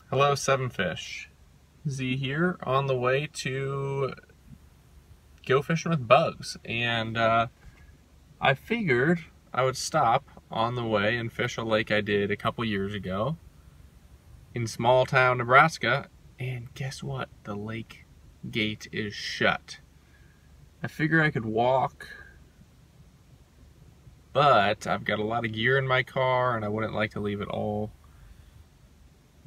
Hello, Seven Fish. Z here, on the way to go fishing with Bugz. And I figured I would stop on the way and fish a lake I did a couple years ago in small town Nebraska. And guess what? The lake gate is shut. I figure I could walk, but I've got a lot of gear in my car and I wouldn't like to leave it all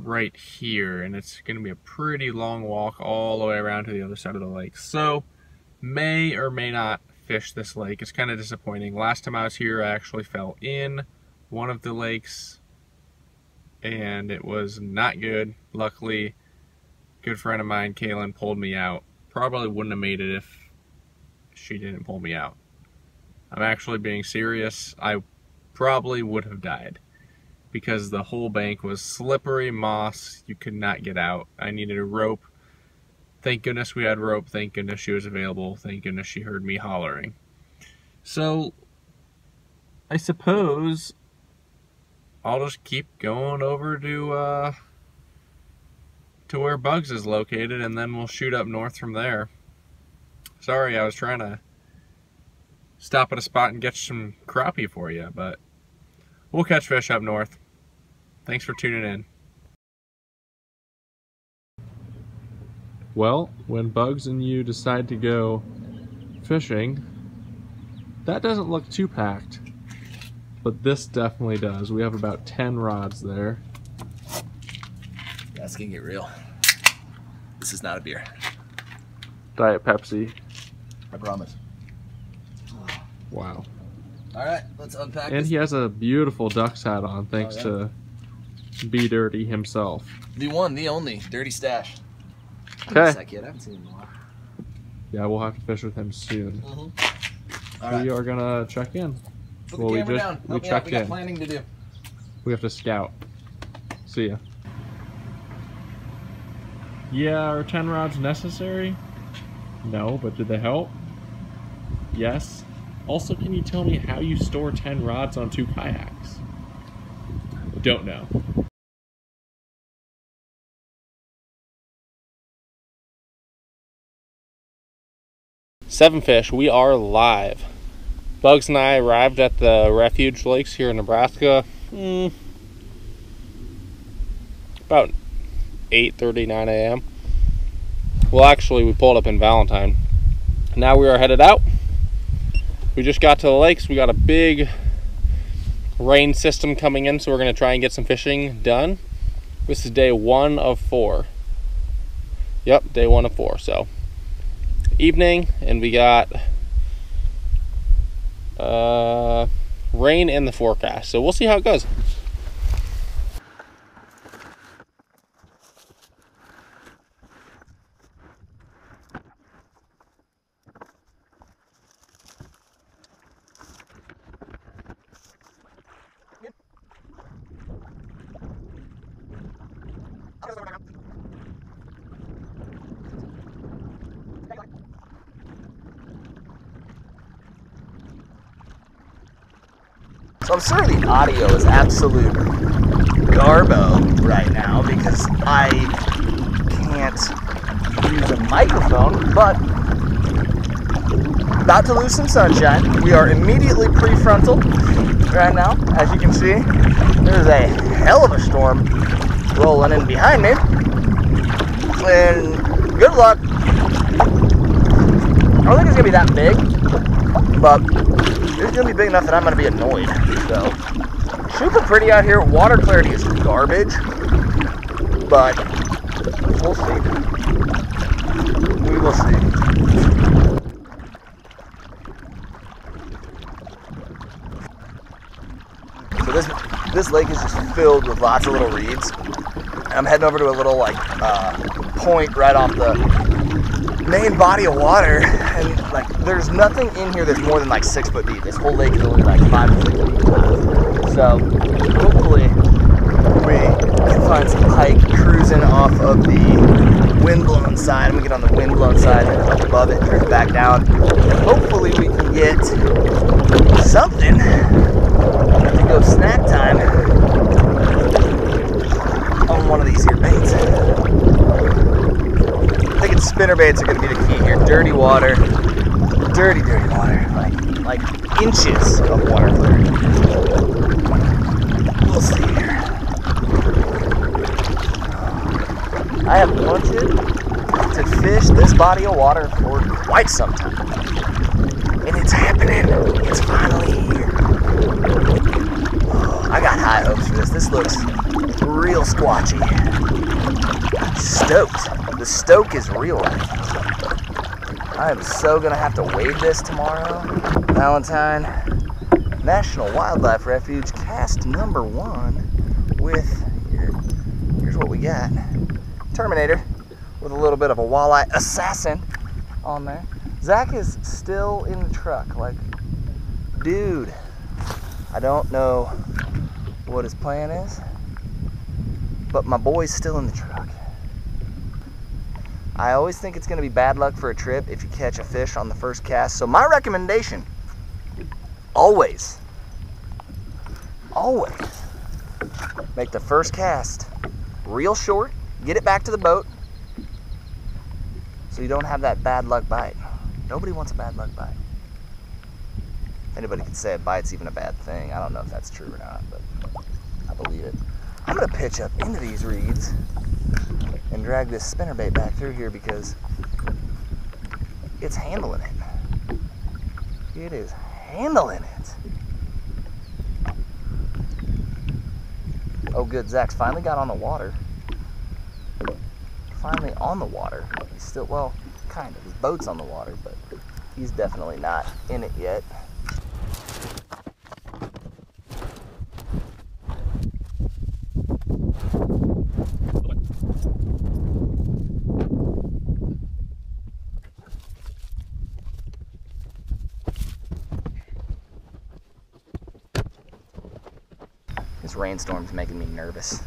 right here, and it's going to be a pretty long walk all the way around to the other side of the lake. So may or may not fish this lake. It's kind of disappointing. Last time I was here I actually fell in one of the lakes and it was not good. Luckily, a good friend of mine, Kaylin, pulled me out. Probably wouldn't have made it if she didn't pull me out. I'm actually being serious. I probably would have died because the whole bank was slippery moss. You could not get out. I needed a rope. Thank goodness we had rope. Thank goodness she was available. Thank goodness she heard me hollering. So I suppose I'll just keep going over to where Bugz is located, and then we'll shoot up north from there. Sorry, I was trying to stop at a spot and get some crappie for you, but we'll catch fish up north. Thanks for tuning in. Well, when Bugz and you decide to go fishing, that doesn't look too packed, but this definitely does. We have about 10 rods there. That's gonna get real. This is not a beer. Diet Pepsi. I promise. Wow. All right, let's unpack And this. he has a beautiful Ducks hat on, thanks to Be Dirty himself. The one, the only, Dirty Stash. Okay. I haven't seen him in a while. Yeah, we'll have to fish with him soon. All right. We are gonna check in. Put the camera down. We Help me out. checked We got in. planning to do. We have to scout. See ya. Yeah, are 10 rods necessary? No, but did they help? Yes. Also, can you tell me how you store 10 rods on 2 kayaks? Don't know. Seven Fish, we are live. Bugz and I arrived at the refuge lakes here in Nebraska about 8:30, 9 a.m. Well, actually, we pulled up in Valentine. Now we are headed out. We just got to the lakes. We got a big rain system coming in, so we're going to try and get some fishing done. This is day 1 of 4. Yep, day 1 of 4. So, evening, and we got rain in the forecast. So we'll see how it goes. So I'm sure the audio is absolute garbo right now because I can't use a microphone, but about to lose some sunshine. We are immediately prefrontal right now. As you can see, there's a hell of a storm rolling in behind me. And good luck. I don't think it's gonna be that big, but it's gonna be big enough that I'm gonna be annoyed. So, super pretty out here. Water clarity is garbage, but we'll see. We will see. So this lake is just filled with lots of little reeds. I'm heading over to a little point right off the main body of water, and there's nothing in here that's more than 6 foot deep. This whole lake is only 5 to 6 feet deep. So hopefully we can find some pike cruising off of the windblown side. We get on the windblown side up above it, drift back down, and hopefully we can get something to go snack time on one of these here baits. spinnerbaits are gonna be the key here. Dirty water, dirty water, like inches of water clarity. We'll see here. I have wanted to fish this body of water for quite some time. And it's happening. It's finally here. Oh, I got high hopes for this. This looks real squatchy. I'm stoked. The stoke is real right now. I am so gonna have to wade this tomorrow. Valentine National Wildlife Refuge, cast number 1 with, here's what we got. Terminator with a little bit of a walleye assassin on there. Zach is still in the truck, like, dude, I don't know what his plan is, but my boy's still in the truck. I always think it's gonna be bad luck for a trip if you catch a fish on the first cast. So my recommendation, always make the first cast real short, get it back to the boat so you don't have that bad luck bite. Nobody wants a bad luck bite. If anybody can say a bite's even a bad thing, I don't know if that's true or not, but I believe it. I'm gonna pitch up into these reeds and drag this spinnerbait back through here because it's handling it. It is handling it. Oh good, Zach's finally got on the water. Finally on the water. He's still, well, kind of. His boat's on the water, but he's definitely not in it yet. This rainstorm's making me nervous,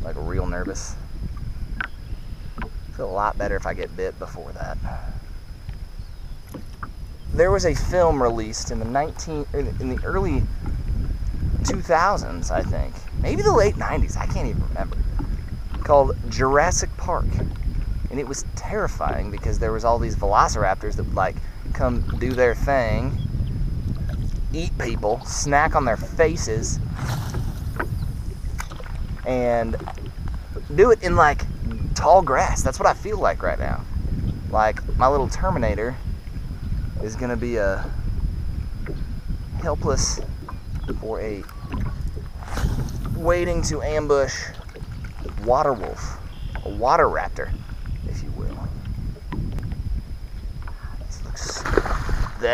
like real nervous. I feel a lot better if I get bit before that. There was a film released in the early 2000s, I think, maybe the late 90s, I can't even remember, called Jurassic Park, and it was terrifying because there was all these velociraptors that would like come do their thing, eat people, snack on their faces, and do it in like tall grass. That's what I feel like right now. Like my little Terminator is gonna be a helpless for a waiting to ambush water wolf, a water raptor, if you will. This looks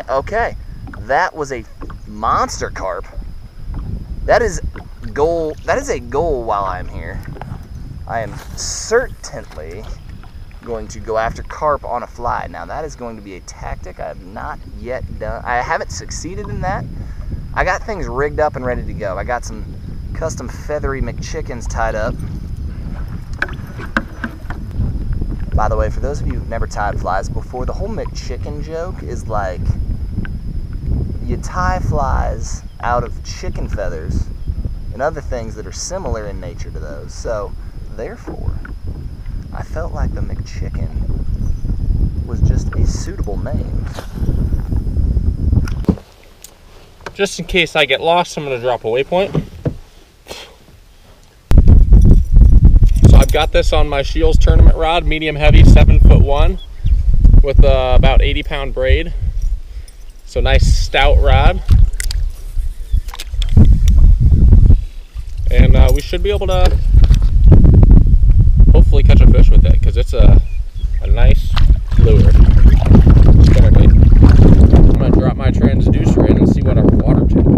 okay. That was a monster carp. That is goal. That is a goal while I'm here. I am certainly going to go after carp on a fly. Now that is going to be a tactic I have not yet done. I haven't succeeded in that. I got things rigged up and ready to go. I got some custom feathery McChickens tied up. By the way, for those of you who've never tied flies before, the whole McChicken joke is like you tie flies out of chicken feathers and other things that are similar in nature to those. So therefore, I felt like the McChicken was just a suitable name. Just in case I get lost, I'm going to drop a waypoint. So I've got this on my Shields tournament rod, medium heavy, 7'1", with about 80-pound braid. So nice stout rod. And we should be able to hopefully catch a fish with it, because it's a nice lure. Spinnerbait. I'm going to drop my transducer in and see what our water temp is.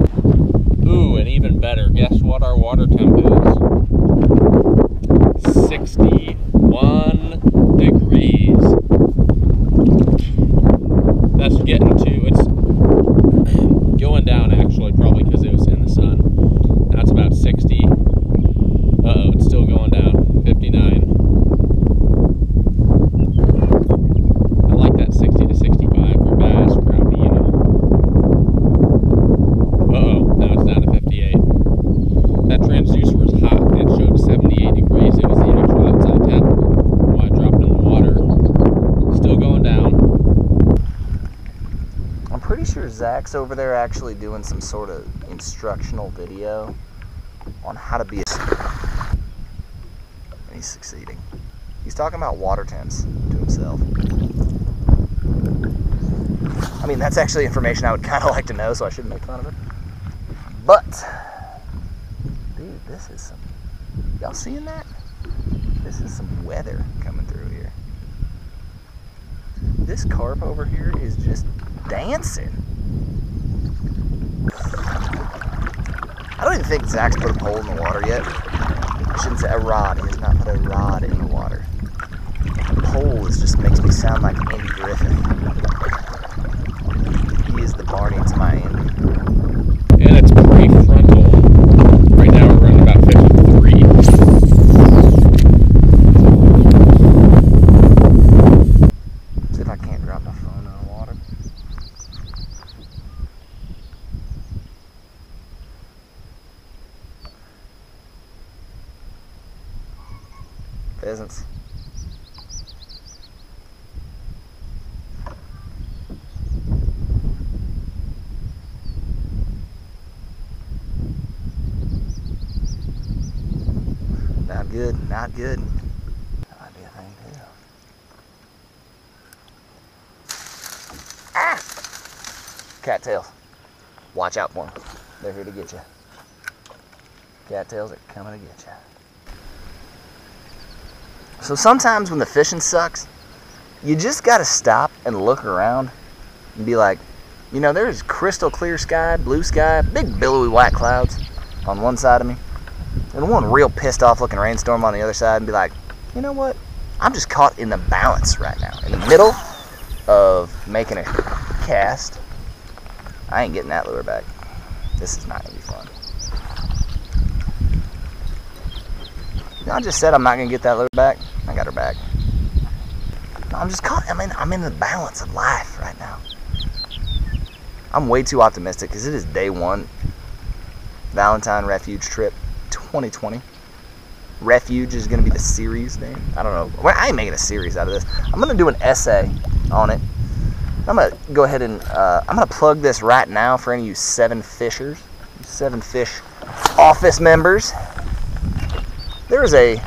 Ooh, and even better, guess what our water temp is? 61 degrees. That's getting to, it's going down actually, probably because it was in the sun. Now it's about 60. Uh-oh, it's still going down. 59. I like that 60 pretty sure Zach's over there actually doing some sort of instructional video on how to be a... And he's succeeding. He's talking about water temps to himself. I mean, that's actually information I would kind of like to know, so I shouldn't make fun of it. But, dude, this is some... Y'all seeing that? This is some weather coming through here. This carp over here is just dancing. I don't even think Zach's put a pole in the water yet. I shouldn't say a rod. He has not put a rod in the water. A pole just makes me sound like Andy Griffith. He is the Barney to my Andy. And it's prefrontal. Right now we're running about 53. See if I can't drop my phone in the water. Pheasants. Not good, not good. That might be a thing too. Ah! Cattails. Watch out for them. They're here to get you. Cattails are coming to get you. So sometimes when the fishing sucks, you just gotta stop and look around and be like, you know, there's crystal clear sky, blue sky, big billowy white clouds on one side of me, and one real pissed off looking rainstorm on the other side, and be like, you know what? I'm just caught in the balance right now. In the middle of making a cast. I ain't getting that lure back. This is not gonna be fun. You know, I just said I'm not gonna get that lure back. I got her back. No, I'm just caught. I'm in the balance of life right now. I'm way too optimistic because it is day one. Valentine Refuge trip 2020. Refuge is going to be the series name. I don't know. Well, I ain't making a series out of this. I'm going to do an essay on it. I'm going to go ahead and I'm going to plug this right now for any of you 7-fishers, 7-fish office members. There is a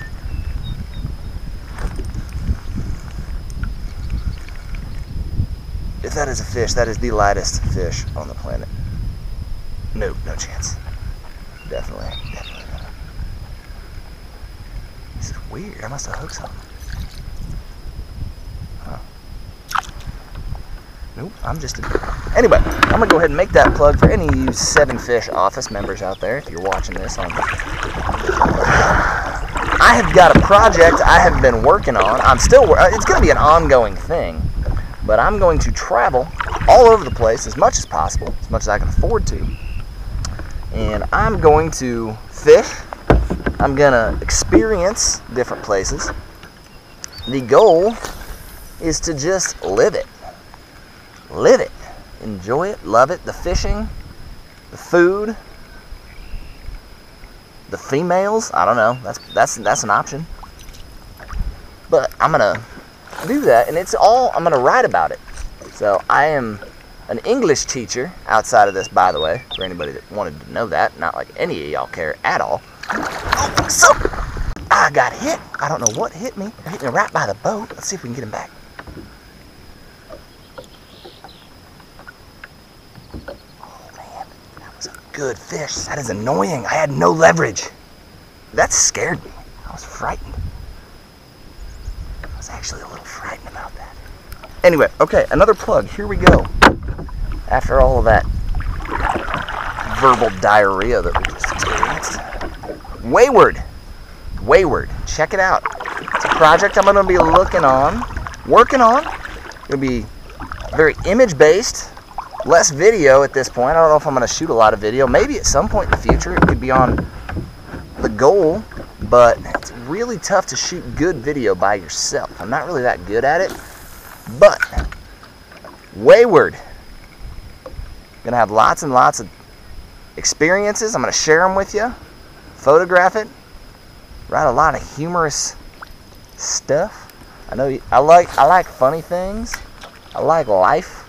if that is a fish, that is the lightest fish on the planet. No chance. Definitely not. This is weird. I must have hooked something. Huh. Nope, I'm just Anyway, I'm going to go ahead and make that plug for any of you 7-fish office members out there if you're watching this on... I have got a project I have been working on. It's going to be an ongoing thing, but I'm going to travel all over the place as much as possible, as much as I can afford to. And I'm going to fish. I'm going to experience different places. The goal is to just live it. Live it. Enjoy it. Love it. The fishing, the food, the females. I don't know. That's an option. But I'm going to do that, and I'm going to write about it. So I am an English teacher outside of this, by the way, for anybody that wanted to know that. Not like any of y'all care at all. Oh, so I got hit. I don't know what hit me. It hit me right by the boat. Let's see if we can get him back. Oh man, that was a good fish. That is annoying. I had no leverage. That scared me. I was frightened. I was actually a little frightened about that. Anyway, okay, another plug. Here we go. After all of that verbal diarrhea that we just experienced. Wayward. Check it out. It's a project I'm going to be working on. It'll be very image-based, less video at this point. I don't know if I'm going to shoot a lot of video. Maybe at some point in the future it could be on the goal, but it's really tough to shoot good video by yourself. I'm not really that good at it, but wayward. Gonna have lots and lots of experiences. I'm gonna share them with you, photograph it, write a lot of humorous stuff. I know I like funny things. I like life.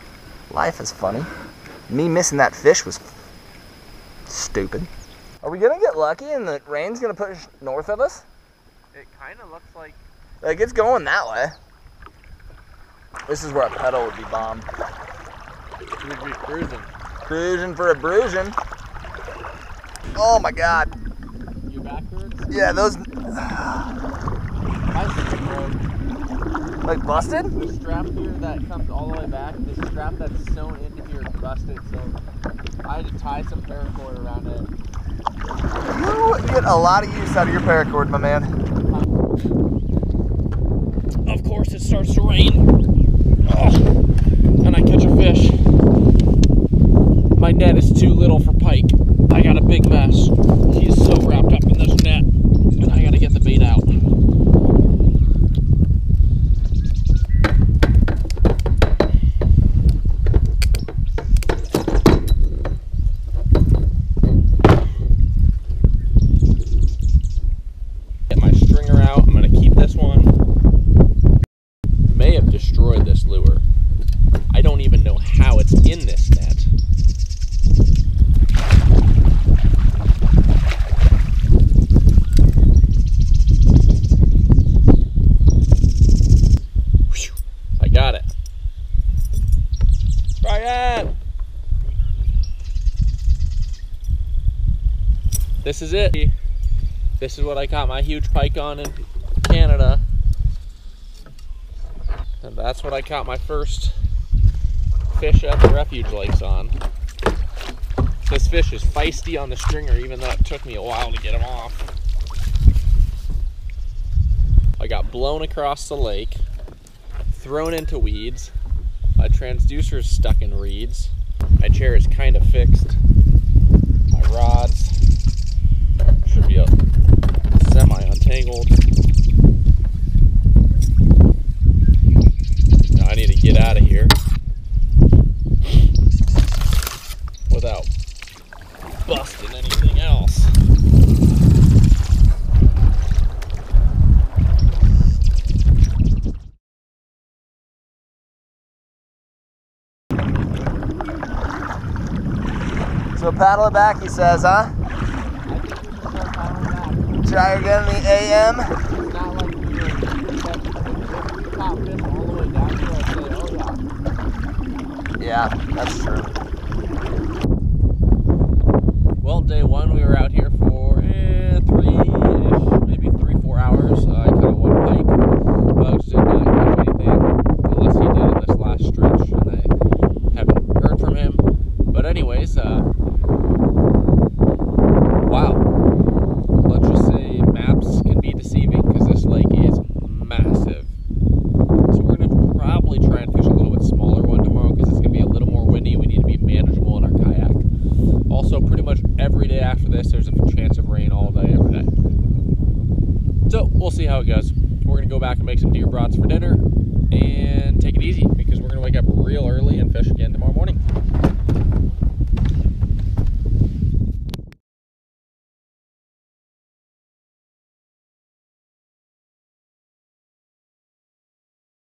Life is funny. Me missing that fish was stupid. Are we gonna get lucky and the rain's gonna push north of us? It kind of looks like it's going that way. This is where a pedal would be bomb. we'd be cruising. Cruising for a bruising. Oh my God. You backwards? Yeah, those Bicycle broke. like busted? The strap here that comes all the way back, the strap that's sewn into here is busted, so I had to tie some paracord around it. You get a lot of use out of your paracord, my man. Of course it starts to rain. Oh, and I catch a fish. My net is too little for pike. I got a big mess. He is so wrapped up in this net, and I gotta get the bait out. Get my stringer out. I'm gonna keep this one. May have destroyed this lure. I don't even know how it's in this net. Whew, I got it. Brian! This is it. This is what I caught my huge pike on in Canada. And that's what I caught my first fish at the refuge lakes on. This fish is feisty on the stringer, even though it took me a while to get him off. I got blown across the lake, thrown into weeds. My transducer is stuck in reeds. My chair is kind of fixed. My rods should be semi-untangled. I need to get out of here without busting anything else. So paddle it back, he says, huh? I think we should start paddling back. Try again in the AM. It's not like we were, if we caught fish all the way down here, I'd say, oh yeah. Yeah, that's true. Well, day one we were out here for maybe 3-4 hours. I caught one pike. Bugz did not catch anything, unless he did in this last stretch, and I haven't heard from him. But anyways, wow. Let's just say maps can be deceiving because this lake is massive. So we're going to probably try and fish a little bit smaller one tomorrow because it's going to be a little more windy. We need to be manageable in our kayak. Also, pretty much every day after this, there's a chance of rain all day, every day. So we'll see how it goes. We're going to go back and make some deer brats for dinner, and